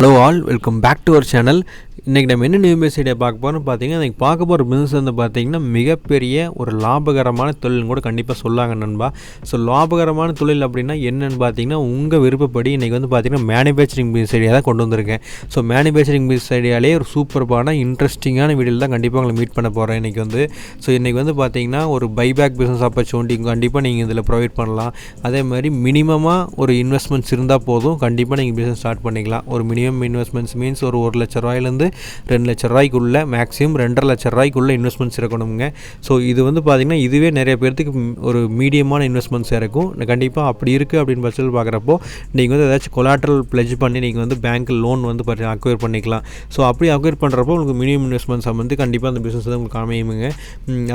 Hello all, welcome back to our channel. இன்றைக்கி நம்ம என்ன நியூ பிஸ்னஸ் ஐடியா பார்க்க போகிறோம்னு பார்த்தீங்கன்னா, இன்றைக்கி பார்க்க போகிற பிஸ்னஸ் வந்து பார்த்திங்கன்னா மிகப்பெரிய ஒரு லாபகரமான தொழில்னு கூட கண்டிப்பாக சொல்லாங்க நண்பா. ஸோ லாபகரமான தொழில் அப்படின்னா என்னென்னு பார்த்தீங்கன்னா, உங்கள் விருப்பப்படி இன்றைக்கி வந்து பார்த்திங்கன்னா மேனுஃபேக்சரிங் பிஸ்னஸ் ஐடியா தான் கொண்டு வந்திருக்கேன். ஸோ மேனுஃபேக்சரிங் பிஸ்னஸ் ஐடியாலே ஒரு சூப்பர்பான இன்ட்ரெஸ்டிங்கான வீடியோவில் தான் கண்டிப்பாக உங்களை மீட் பண்ண போகிறேன் இன்றைக்கி வந்து. ஸோ இன்றைக்கி வந்து பார்த்திங்கன்னா ஒரு பைபேக் பிஸ்னஸ் ஆப்பர்ச்சுனிட்டி கண்டிப்பாக நீங்கள் இதில் ப்ரொவைட் பண்ணலாம். அதே மாதிரி மினிமமாக ஒரு இன்வெஸ்ட்மெண்ட்ஸ் இருந்தால் போதும், கண்டிப்பாக நீங்கள் பிஸ்னஸ் ஸ்டார்ட் பண்ணிக்கலாம். ஒரு மினிமம் இன்வெஸ்ட்மெண்ட்ஸ் மீன்ஸ் ஒரு 1 லட்ச ரூபாயிலேருந்து 2 லட்ச ரூபாய்க்குள்ள, மேக்ஸிமம் 2.5 லட்ச ரூபாய்க்குள்ள இன்வெஸ்ட்மெண்ட்ஸ் இருக்கணுங்க. ஸோ இது வந்து பார்த்திங்கன்னா இதுவே நிறைய பேர்த்துக்கு ஒரு மீடியமான இன்வெஸ்ட்மெண்ட்ஸ் இருக்கும். கண்டிப்பாக அப்படி இருக்குது அப்படின்னு பட்சத்தில் பார்க்குறப்போ நீங்கள் வந்து ஏதாச்சும் கொலாட்ரல் பிளெஜ் பண்ணி நீங்கள் வந்து பேங்க் லோன் வந்து அக்வயர் பண்ணிக்கலாம். ஸோ அப்படி அக்வயர் பண்ணுறப்போ உங்களுக்கு மினிமம் இன்வெஸ்ட்மெண்ட்ஸ் வந்து கண்டிப்பாக அந்த பிஸ்னஸ் வந்து உங்களுக்கு அமையுங்க.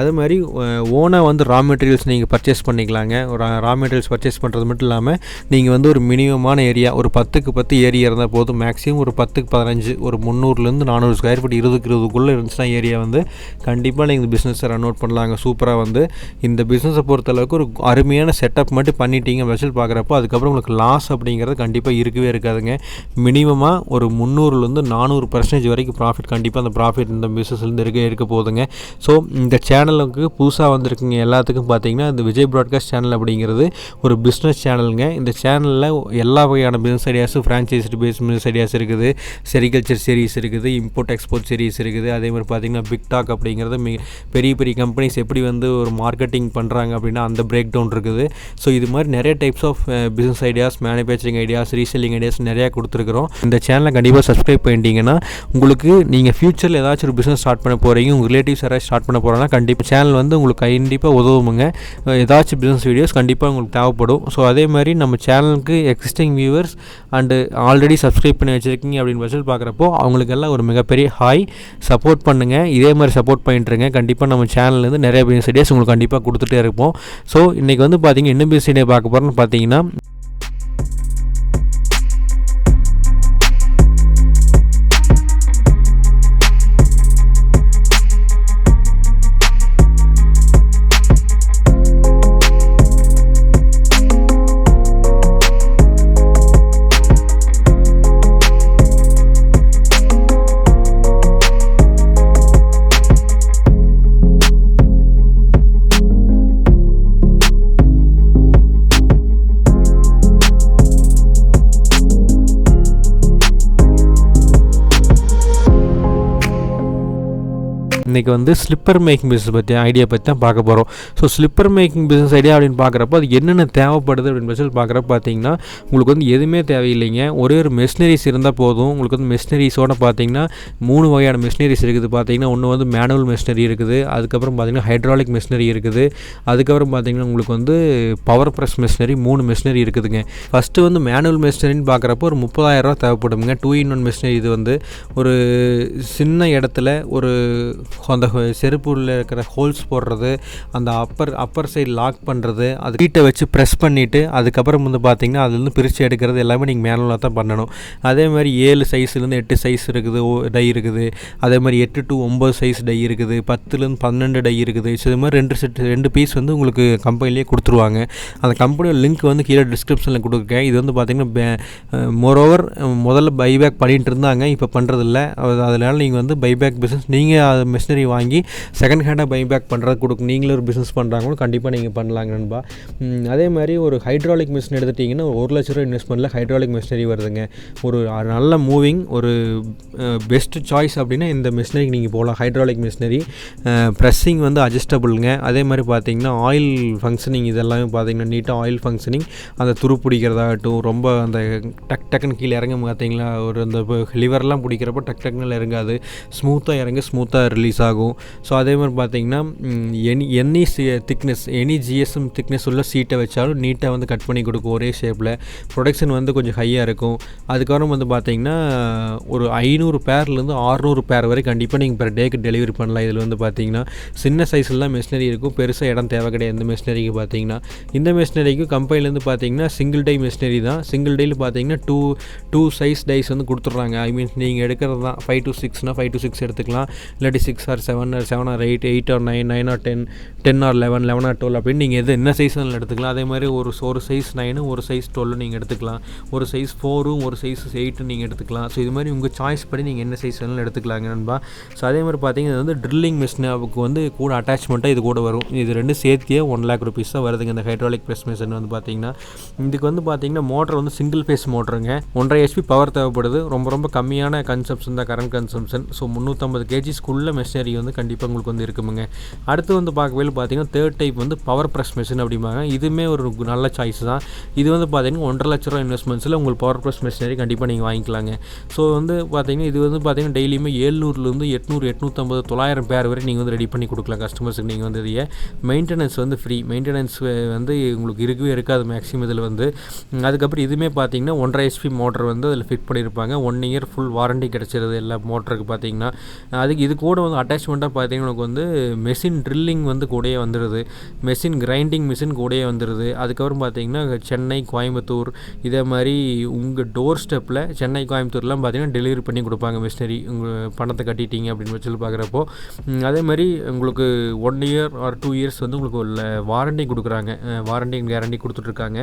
அதே மாதிரி ஓனாக வந்து ரா மெட்டீரியல்ஸ் நீங்கள் பர்ச்சேஸ் பண்ணிக்கலாங்க. ஒரு ரா மெட்டீரியல்ஸ் பர்ச்சேஸ் பண்ணுறது மட்டும் இல்லாமல் நீங்கள் வந்து ஒரு மினிமமான ஏரியா ஒரு 10க்கு 10 ஏரியா இருந்தால் போதும். மேக்ஸிமம் ஒரு 10க்கு 15 ஒரு 300லேருந்து 400 ஸ்கொயர் ஃபீட் 20க்கு 20க்குள்ளே இருந்துச்சுன்னா ஏரியா வந்து கண்டிப்பாக நீங்கள் இந்த பிஸ்னஸை ரன் அவுட் பண்ணலாங்க. சூப்பராக வந்து இந்த பிஸ்னஸை பொறுத்தளவுக்கு ஒரு அருமையான செட்டப் மட்டும் பண்ணிட்டீங்க வச்சு பார்க்குறப்போ அதுக்கப்புறம் உங்களுக்கு லாஸ் அப்படிங்கிறது கண்டிப்பாக இருக்கவே இருக்காதுங்க. மினிமமாக ஒரு 300லேருந்து 400% வரைக்கும் ப்ராஃபிட் கண்டிப்பாக அந்த ப்ராஃபிட் இந்த பிஸ்னஸ்லேருந்து இருக்க போகுதுங்க. ஸோ இந்த சேனலுக்கு புதுசாக வந்திருக்குங்க எல்லாத்துக்கும் பார்த்தீங்கன்னா இந்த விஜய் ப்ராட்காஸ்ட் சேனல் அப்படிங்கிறது ஒரு பிஸ்னஸ் சேனலுங்க. இந்த சேனலில் எல்லா வகையான பிஸ்னஸ் ஐடியாஸும் ஃப்ரான்ச்சைஸ்டு பேஸ்ட் பிஸ்னஸ் ஐடியாஸ் இருக்குது, செரிகல்ச்சர் சீரிஸ் இருக்குது, இம்போர்ட் எக்ஸ்போர்ட் சீரிஸ் இருக்குது. அதே மாதிரி பார்த்திங்கன்னா பிக் டாக் அப்படிங்கிறது பெரிய பெரிய கம்பெனிஸ் எப்படி வந்து ஒரு மார்க்கெட்டிங் பண்ணுறாங்க அப்படின்னா அந்த பிரேக் டவுன் இருக்குது. ஸோ இது மாதிரி நிறைய types of business ideas, manufacturing ideas, reselling ideas நிறையா கொடுத்துருக்குறோம். இந்த சேனலை கண்டிப்பாக சப்ஸ்கிரைப் பண்ணிட்டீங்கன்னா உங்களுக்கு நீங்கள் ஃபியூச்சரில் ஏதாச்சும் ஒரு பிஸ்னஸ் ஸ்டார்ட் பண்ண போகிறீங்க, உங்கள் ரிலேட்டிவ்ஸ் யாராவது ஸ்டார்ட் பண்ண போகிறோன்னா கண்டிப்பாக சேனல் வந்து உங்களுக்கு கண்டிப்பாக உதவுமுங்க. ஏதாச்சும் பிஸ்னஸ் வீடியோஸ் கண்டிப்பாக உங்களுக்கு தேவைப்படும். ஸோ அதே மாதிரி நம்ம சேனலுக்கு existing viewers and already subscribe பண்ணி வச்சுருக்கீங்க அப்படின்னு பட்சத்தில் பார்க்குறப்போ அவங்களுக்கெல்லாம் ஒரு மிகப்பெரிய ஹாய், சப்போர்ட் பண்ணுங்கள். இதே மாதிரி சப்போர்ட் பண்ணிட்டுருங்க. கண்டிப்பாக நம்ம சேனல்லேருந்து நிறைய பிஸ்னஸ் ஐடியாஸ் உங்களுக்கு கண்டிப்பாக கொடுத்துட்டே இருப்போம். ஸோ இன்றைக்கி வந்து பார்த்திங்கன்னா என்ன பிஸ்னஸ் ஐடியா பார்க்க போகிறோன்னு பார்த்தீங்கன்னா, இன்றைக்கி வந்து ஸ்லிப்பர் மேக்கிங் பிஸ்னஸ் ஐடியா பற்றி தான் பார்க்க போகிறோம். So slipper making business idea அப்படின்னு பார்க்குறப்போ அது என்னென்ன தேவைப்படுது அப்படின்னு சொல்லி பார்க்குறப்ப பார்த்தீங்கன்னா உங்களுக்கு வந்து எதுவுமே தேவையில்லைங்க. ஒரே ஒரு மெஷினரிஸ் இருந்தால் போதும். உங்களுக்கு வந்து மெஷினரிஸோடு பார்த்தீங்கன்னா 3 வகையான மெஷினரிஸ் இருக்குது. பார்த்தீங்கன்னா ஒன்று வந்து மேனுவல் மெஷினரி இருக்குது, அதுக்கப்புறம் பார்த்தீங்கன்னா ஹைட்ராலிக் மெஷினரி இருக்குது, அதுக்கப்புறம் பார்த்தீங்கன்னா உங்களுக்கு வந்து பவர் ப்ரெஸ் மெஷினரி, 3 மெஷினரி இருக்குதுங்க. ஃபஸ்ட்டு வந்து மேனுவல் மெஷினரின்னு பார்க்குறப்போ ஒரு 30,000 ரூபா தேவைப்படுங்க. 2-in-1 machinery. இது வந்து ஒரு சின்ன இடத்துல ஒரு அந்த செருப்புள்ள இருக்கிற ஹோல்ஸ் போடுறது, அந்த அப்பர் சைடு லாக் பண்ணுறது, அது ஹீட்டை வச்சு ப்ரெஸ் பண்ணிவிட்டு அதுக்கப்புறம் வந்து பார்த்திங்கன்னா அதுலேருந்து பிரித்து எடுக்கிறது எல்லாமே நீங்கள் மேனுவலாக தான் பண்ணணும். அதே மாதிரி 7 சைஸ்லேருந்து 8 சைஸ் இருக்குது டை இருக்குது. அதே மாதிரி 8 to 9 சைஸ் டை இருக்குது, 10லேருந்து 12 டை இருக்குது. ஸோ இது மாதிரி 2 பீஸ் வந்து உங்களுக்கு கம்பெனிலேயே கொடுத்துருவாங்க. அந்த கம்பெனியோட லிங்க் வந்து கீழே டிஸ்கிரிப்ஷனில் கொடுக்குறேன். இது வந்து பார்த்திங்கன்னா மோரோவர் முதல்ல பைபேக் பண்ணிகிட்டு இருந்தாங்க, இப்போ பண்ணுறதில்ல. அதனால் நீங்கள் வந்து பைபேக் பிஸ்னஸ் நீங்கள் மிஷினரி வாங்கி செகண்ட் ஹேண்டாக பைபேக் பண்ணுறது கொடுக்கும். நீங்களே ஒரு பிஸ்னஸ் பண்ணுறாங்களும் கண்டிப்பாக நீங்கள் பண்ணலாங்க நண்பா. அதே மாதிரி ஒரு ஹைட்ராலிக் மிஷின் எடுத்துட்டிங்கன்னா 1 லட்ச ரூபா இன்வெஸ்ட்மெண்ட்டில் ஹைட்ராலிக் மிஷினரி வருதுங்க. ஒரு நல்ல மூவிங் ஒரு பெஸ்ட் சாய்ஸ் அப்படின்னா இந்த மிஷினரிக்கு நீங்கள் போகலாம். ஹைட்ராலிக் மிஷினரி ப்ரெஸ்ஸிங் வந்து அட்ஜஸ்டபுளுங்க. அதே மாதிரி பார்த்தீங்கன்னா ஆயில் ஃபங்க்ஷனிங் இதெல்லாமே பார்த்தீங்கன்னா நீட்டாக ஆயில் ஃபங்க்ஷனிங், அந்த துரு பிடிக்கிறதாகட்டும், ரொம்ப அந்த டக்குன்னு கீழே இறங்க பார்த்தீங்களா, ஒரு அந்த லிவர்லாம் பிடிக்கிறப்போ டக்குன்னு இறங்காது, ஸ்மூத்தாக இறங்க ஸ்மூத்தாக ரிலீஸ் ஆகும். ஸோ அதே மாதிரி பார்த்தீங்கன்னா any thickness, any GSM thickness உள்ள சீட்டை வச்சாலும் நீட்டாக வந்து கட் பண்ணி கொடுக்கும் ஒரே ஷேப்பில். ப்ரொடக்ஷன் வந்து கொஞ்சம் ஹையாக இருக்கும். அதுக்கப்புறம் வந்து பார்த்தீங்கன்னா ஒரு 500 பேர்லேருந்து 600 பேர் வரை கண்டிப்பாக நீங்கள் பெர் டேக்கு டெலிவரி பண்ணலாம். இதில் வந்து பார்த்தீங்கன்னா சின்ன சைஸில் தான் மிஷினரி இருக்கும், பெருசாக இடம் தேவை கிடையாது இந்த மிஷினரிக்கு. பார்த்தீங்கன்னா இந்த மிஷினரிக்கு கம்பெனிலேருந்து பார்த்தீங்கன்னா சிங்கிள் டை மிஷினரி தான். சிங்கிள் டையில் பார்த்தீங்கன்னா டூ சைஸ் டைஸ் வந்து கொடுத்துட்றாங்க. ஐ மீன் நீங்கள் எடுக்கிறது தான் 5 to 6னா 5 to 6 எடுத்துக்கலாம், இல்லாட்டி 6 or or 7 or 7 or 8, 8 or 9, 9 or 10, 10 or 11, 11 or 12 அப்படின்னு நீங்கள் என்ன சைஸ் எடுத்துக்கலாம். அதே மாதிரி ஒரு சைஸ் 9, ஒரு சைஸ் 12 நீங்கள் எடுத்துக்கலாம். ஒரு சைஸ் 4, ஒரு சைஸ் 8 நீங்கள் எடுத்துக்கலாம். ஸோ இது மாதிரி உங்கள் சாய்ஸ் படி நீங்கள் என்ன சைஸ் எடுத்துக்கலாங்க நண்பா. ஸோ அதே மாதிரி பார்த்தீங்கன்னா இது வந்து ட்ரில்லிங் மிஷின் அதுக்கு வந்து கூட அட்டாச்மெண்ட்டாக இது கூட வரும். இது ரெண்டு சேர்த்தியே 1 lakh rupees தான் வருதுங்க இந்த ஹைட்ராலிக் ப்ரெஸ் மிஷின் வந்து பார்த்தீங்கன்னா. இதுக்கு வந்து பார்த்தீங்கன்னா மோட்டர் வந்து சிங்கிள் ஃபேஸ் மோட்டருங்க. 1.5 HP பவர் தேவைப்படுது. ரொம்ப ரொம்ப கம்மியான கன்சம்ஷன் தான் கரண்ட் கன்சம்ஷன். ஸோ 350 kgsக்குள்ள மெஷினரி வந்து கண்டிப்பாக உங்களுக்கு வந்து இருக்குமுங்க. அடுத்து வந்து பார்க்கவே பார்த்தீங்கன்னா தேர்ட் டைப் வந்து பவர் ப்ரெஸ் மிஷின் அப்படிம்பாங்க. இதுவுமே ஒரு நல்ல சாய்ஸ் தான். இது வந்து பார்த்தீங்கன்னா 1.5 லட்ச ரூபா இன்வெஸ்ட்மெண்ட்ஸில் உங்களுக்கு பவர் ப்ரெஸ் மிஷினரி கண்டிப்பாக நீங்கள் வாங்கிக்கலாங்க. ஸோ வந்து பார்த்தீங்கன்னா இது வந்து பார்த்தீங்கன்னா டெய்லியுமே 700லேருந்து 800, 850, 900 பேர் வரை நீங்கள் வந்து ரெடி பண்ணி கொடுக்கலாம் கஸ்டமர்ஸுக்கு. நீங்கள் வந்து இதையே மெயின்டெனன்ஸ் வந்து ஃப்ரீ. மெயின்டெனன்ஸ் வந்து உங்களுக்கு இருக்கவே இருக்காது மேக்ஸிமம் இதில் வந்து. அதுக்கப்புறம் இதுவுமே பார்த்தீங்கன்னா 1.5 HP மோட்டர் வந்து அதில் ஃபிட் பண்ணியிருப்பாங்க. 1 year ஃபுல் வாரண்டி கிடச்சிருது எல்லா மோட்டருக்கு பார்த்தீங்கன்னா. அதுக்கு இது கூட வந்து அட்டாச்மெண்ட்டாக பார்த்தீங்கன்னா உங்களுக்கு வந்து மெஷின் ட்ரில்லிங் வந்து கூடயே வந்துடுது. மெஷின் கிரைண்டிங் மிஷின் கூடயே வந்துடுது. அதுக்கப்புறம் பார்த்தீங்கன்னா சென்னை, கோயம்புத்தூர் இதே மாதிரி உங்கள் டோர் ஸ்டெப்பில் சென்னை, கோயம்புத்தூர்லாம் பார்த்தீங்கன்னா டெலிவரி பண்ணி கொடுப்பாங்க மிஷினரி. உங்கள் பணத்தை கட்டிட்டீங்க அப்படின்னு வச்சு பார்க்குறப்போ அதே மாதிரி உங்களுக்கு 1 year ஆர் 2 years வந்து உங்களுக்கு வாரண்டி கொடுக்குறாங்க. வாரண்டி கேரண்டி கொடுத்துட்ருக்காங்க.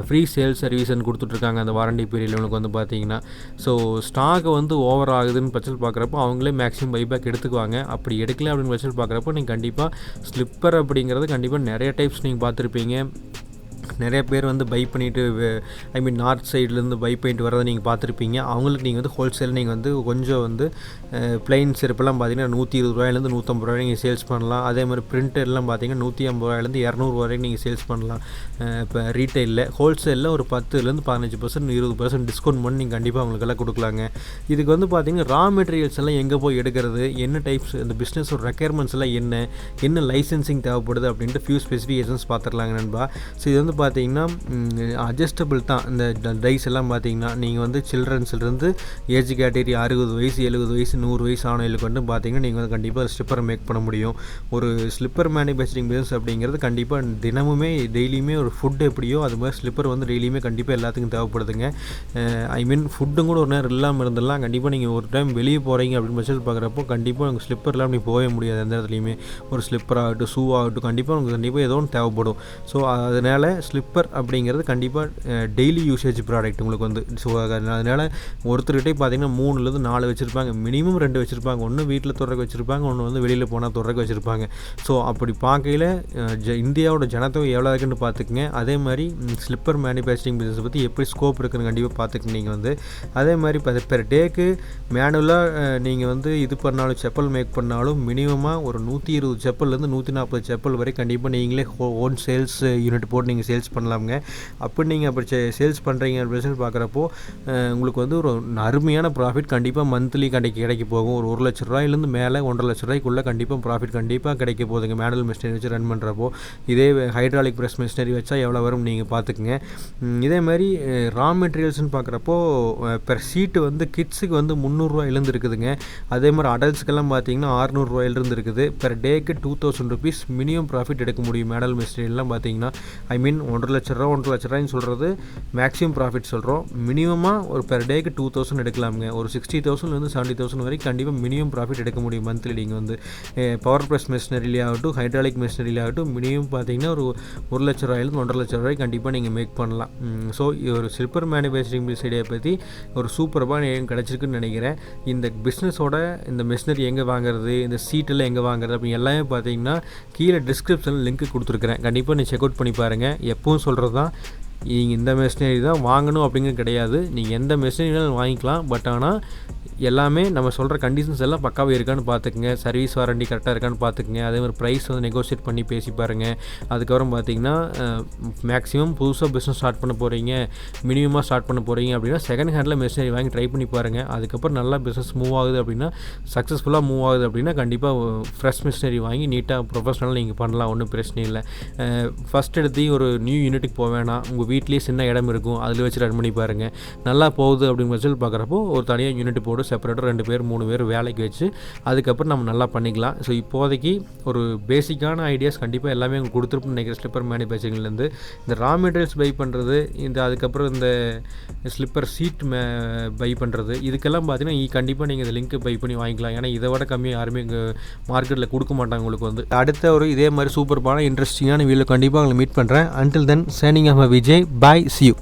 ஃப்ரீ சேல்ஸ் சர்வீஸ்ன்னு கொடுத்துட்ருக்காங்க அந்த வாரண்டி பீரியடில் உங்களுக்கு வந்து பார்த்தீங்கன்னா. ஸோ ஸ்டாக் வந்து ஓவர் ஆகுதுன்னு பட்சத்தில் பார்க்குறப்போ அவங்களே மேக்ஸிமம் பைபேக் எடுத்துக்குவாங்க. அப்படி எடுக்கல அப்படின்னு பட்சத்தில் பார்க்குறப்போ நீங்கள் கண்டிப்பாக ஸ்லிப்பர் அப்படிங்கிறது கண்டிப்பாக நிறைய டைப்ஸ் நீங்கள் பார்த்துருப்பீங்க. நிறைய பேர் வந்து பை பண்ணிவிட்டு நார்த் சைட்லேருந்து பை பண்ணிட்டு வரதை நீங்கள் பார்த்துருப்பீங்க. அவங்களுக்கு நீங்கள் வந்து ஹோல்சேல் நீங்கள் வந்து கொஞ்சம் வந்து பிளைன் செருப்பெல்லாம் பார்த்தீங்கன்னா 120 ரூபாயிலேருந்து 150 ரூபாய் நீங்கள் சேல்ஸ் பண்ணலாம். அதே மாதிரி பிரிண்டர்லாம் பார்த்தீங்கன்னா 150 ரூபாயிலேருந்து 200 வரைக்கும் நீங்கள் சேல்ஸ் பண்ணலாம். இப்போ ரீட்டைலில் ஹோல்சேலில் ஒரு 10லேருந்து 15%, 20% டிஸ்கவுண்ட் பண்ணி நீங்கள் கண்டிப்பாக அவங்களுக்கெல்லாம் கொடுக்கலாங்க. இதுக்கு வந்து பார்த்தீங்கன்னா ரா மெட்டீரியல்ஸ் எல்லாம் எங்கே போய் எடுக்கிறது, என்ன டைப்ஸ் இந்த பிஸ்னஸோட ரெக்யர்மெண்ட்ஸ் எல்லாம் என்ன லைசன்சிங் தேவைப்படுது அப்படின்ட்டு ஃபியூ ஸ்பெசிஃபிகேஷன்ஸ் பார்த்துடலாங்க நண்பா. ஸோ இது வந்து பார்த்தீங்கன்னா அட்ஜஸ்டபிள் தான். இந்த டைஸ் எல்லாம் பார்த்தீங்கன்னா நீங்கள் வந்து சில்ட்ரன்ஸ்லேருந்து ஏஜ் கேட்டகரி 60 வயசு, 70 வயசு, 100 வயசு ஆனவங்களுக்கு வந்து பார்த்தீங்கன்னா நீங்கள் வந்து கண்டிப்பாக ஸ்லிப்பரை மேக் பண்ண முடியும். ஒரு ஸ்லிப்பர் மேனுஃபேக்சரிங் பிஸ்னஸ் அப்படிங்கிறது கண்டிப்பாக தினமுமே டெய்லியுமே ஒரு ஃபுட் எப்படியோ அது மாதிரி ஸ்லிப்பர் வந்து டெய்லியுமே கண்டிப்பாக எல்லாத்துக்கும் தேவைப்படுதுங்க. ஃபுட்டும் கூட ஒரு நேரம் இல்லாமல் இருந்தெல்லாம் கண்டிப்பாக நீங்கள் ஒரு டைம் வெளியே போகிறீங்க அப்படின்னு பட்சத்தில் பார்க்குறப்போ கண்டிப்பாக உங்கள் ஸ்லிப்பர்லாம் அப்படி போகவே முடியாது. எந்த இடத்துலையுமே ஒரு ஸ்லிப்பர் ஆகட்டும், ஷூ ஆகட்டும் கண்டிப்பாக உங்களுக்கு கண்டிப்பாக ஏதோ ஒன்று தேவைப்படும். ஸோ அதனால் ஸ்லிப்பர் அப்படிங்கிறது கண்டிப்பாக டெய்லி யூசேஜ் ப்ராடக்ட் உங்களுக்கு வந்து. ஸோ அதனால் ஒருத்தர்கிட்டே பார்த்தீங்கன்னா 3லேருந்து 4 வச்சுருப்பாங்க. மினிமம் 2 வச்சுருப்பாங்க. ஒன்று வீட்டில் தொடர்க்கு வச்சுருப்பாங்க, ஒன்று வந்து வெளியில் போனால் தொடர்க்கு வச்சுருப்பாங்க. ஸோ அப்படி பார்க்கையில் இந்தியாவோட ஜனத்தொகை எவ்வளோ இருக்குன்னு பார்த்துக்குங்க. அதே மாதிரி ஸ்லிப்பர் மேனுஃபேக்சரிங் பிஸ்னஸ் பற்றி எப்படி ஸ்கோப் இருக்குன்னு கண்டிப்பாக பார்த்துக்குங்க நீங்கள் வந்து. அதே மாதிரி பெர் டேக்கு மேனுவலாக நீங்கள் வந்து இது பண்ணாலும் செப்பல் மேக் பண்ணாலும் மினிமமாக ஒரு 120 செப்பல்லேருந்து 140 செப்பல் வரை கண்டிப்பாக நீங்களே ஓன் சேல்ஸ் யூனிட் போட்டு நீங்கள் சேல்ஸ் பண்ணலாமுங்க. அப்படி நீங்கள் அப்படி சேல்ஸ் பண்ணுறீங்க அப்படின்னு பார்க்குறப்போ உங்களுக்கு வந்து ஒரு அருமையான ப்ராஃபிட் கண்டிப்பாக மந்த்லி கிடைக்க போகும். ஒரு 1 லட்ச ரூபாயிலேருந்து மேலே 1.5 லட்ச ரூபாய்க்குள்ளே கண்டிப்பாக ப்ராஃபிட் கண்டிப்பாக கிடைக்க போகுதுங்க மேனுவல் மிஷினரி வச்சு ரன் பண்ணுறப்போ. இதே ஹைட்ராலிக் ப்ரெஸ் மிஷினரி வச்சா எவ்வளோ வரும் நீங்கள் பார்த்துக்குங்க. இதே மாதிரி ரா மெட்டீரியல்ஸ்னு பார்க்குறப்போ பெர் ஷீட்டு வந்து கிட்ஸுக்கு வந்து 300 ரூபாயிலேருந்து இருக்குதுங்க. அதே மாதிரி அடல்ட்ஸ்க்கெல்லாம் பார்த்தீங்கன்னா 600 ரூபாயிலிருந்து இருக்குது. பெர் டேக்கு 2000 rupees மினிமம் ப்ராஃபிட் எடுக்க முடியும் மேனுவல் மிஷினரிலாம் பார்த்தீங்கன்னா. 1.5 லட்ச ரூபா 1.5 லட்ச ரூபாய்ன்னு சொல்கிறது மேக்ஸிமம் ப்ராஃபிட் சொல்கிறோம். மினிமமாக ஒரு பெர் டேக்கு 2000 எடுக்கலாமுங்க. ஒரு 60,000லேருந்து 70,000 வரைக்கும் கண்டிப்பாக மினிமம் ப்ராஃபிட் எடுக்க முடியும் மந்த்லி. நீங்கள் வந்து பவர் ப்ரெஸ் மிஷினரிலே ஆகட்டும், ஹைட்ராலிக் மிஷினரிலே ஆகட்டும் மினிமம் பார்த்தீங்கன்னா ஒரு 1 லட்ச ரூபாயிலேருந்து 1.5 லட்ச ரூபாய் கண்டிப்பாக நீங்கள் மேக் பண்ணலாம். ஸோ ஒரு ஸ்லிப்பர் மேனுஃபேக்சரிங் ஐடியா பற்றி ஒரு சூப்பராக கிடச்சிருக்குன்னு நினைக்கிறேன். இந்த பிஸ்னஸோட இந்த மிஷினரி எங்கே வாங்குறது, இந்த சீட்டெல்லாம் எங்கே வாங்குறது அப்படி எல்லாமே பார்த்தீங்கன்னா கீழே டிஸ்கிரிப்ஷனில் லிங்க் கொடுத்துருக்குறேன். கண்டிப்பாக நீ செக் அவுட் பண்ணி பாருங்கள். எப்பவும் சொல்கிறது தான், நீங்கள் இந்த மிஷினரி தான் வாங்கணும் அப்படிங்கிறது கிடையாது. நீங்கள் எந்த மிஷினரினாலும் வாங்கிக்கலாம். பட் ஆனால் எல்லாமே நம்ம சொல்கிற கண்டிஷன்ஸ் எல்லாம் பக்காவே இருக்கான்னு பார்த்துக்குங்க. சர்வீஸ் வாரண்டி கரெக்டாக இருக்கான்னு பார்த்துக்குங்க. அதே மாதிரி ப்ரைஸ் வந்து நெகோஷியேட் பண்ணி பேசி பாருங்கள். அதுக்கப்புறம் பார்த்தீங்கன்னா மேக்ஸிமம் புதுசாக பிஸ்னஸ் ஸ்டார்ட் பண்ண போகிறீங்க, மினிமமாக ஸ்டார்ட் பண்ண போகிறீங்க அப்படின்னா செகண்ட் ஹேண்டில் மிஷினரி வாங்கி ட்ரை பண்ணி பாருங்கள். அதுக்கப்புறம் நல்லா பிஸ்னஸ் மூவ் ஆகுது அப்படின்னா, சக்ஸஸ்ஃபுல்லாக மூவ் ஆகுது அப்படின்னா கண்டிப்பாக ஃப்ரெஷ் மிஷினரி வாங்கி நீட்டாக ப்ரொஃபஷனலாக நீங்கள் பண்ணலாம். ஒன்றும் பிரச்சனை இல்லை. ஃபஸ்ட் எடுத்து ஒரு நியூ யூனிட்டுக்கு போக வேணாம். உங்கள் வீட்லேயே சின்ன இடம் இருக்கும், அதில் வச்சு ரன் பண்ணி பாருங்கள். நல்லா போகுது அப்படின்னு சொல்லி பார்க்குறப்போ ஒரு தனியாக யூனிட் போட்டு செப்பரேட்டர் 2 பேர் 3 பேர் வேலைக்கு வச்சு அதுக்கப்புறம் நம்ம நல்லா பண்ணிக்கலாம். ஸோ இப்போதைக்கு ஒரு பேசிக்கான ஐடியாஸ் கண்டிப்பாக எல்லாமே உங்களுக்கு கொடுத்துருப்போம்னு நினைக்கிறேன். ஸ்லிப்பர் மேனுஃபேக்சரிங்லேருந்து இந்த ரா மெட்டீரியல்ஸ் பை பண்ணுறது, இந்த அதுக்கப்புறம் இந்த ஸ்லிப்பர் சீட் பை பண்ணுறது, இதுக்கெல்லாம் பார்த்தீங்கன்னா கண்டிப்பாக நீங்கள் இந்த லிங்க் பை பண்ணி வாங்கிக்கலாம். ஏன்னா இதை விட கம்மியாக யாருமே இங்கே மார்க்கெட்டில் கொடுக்க மாட்டாங்க உங்களுக்கு வந்து. அடுத்த ஒரு இதே மாதிரி சூப்பர்பான இன்ட்ரெஸ்டிங்கான வீடியோ கண்டிப்பாக உங்களை மீட் பண்ணுறேன். Until then signing off Vijay, bye, see you.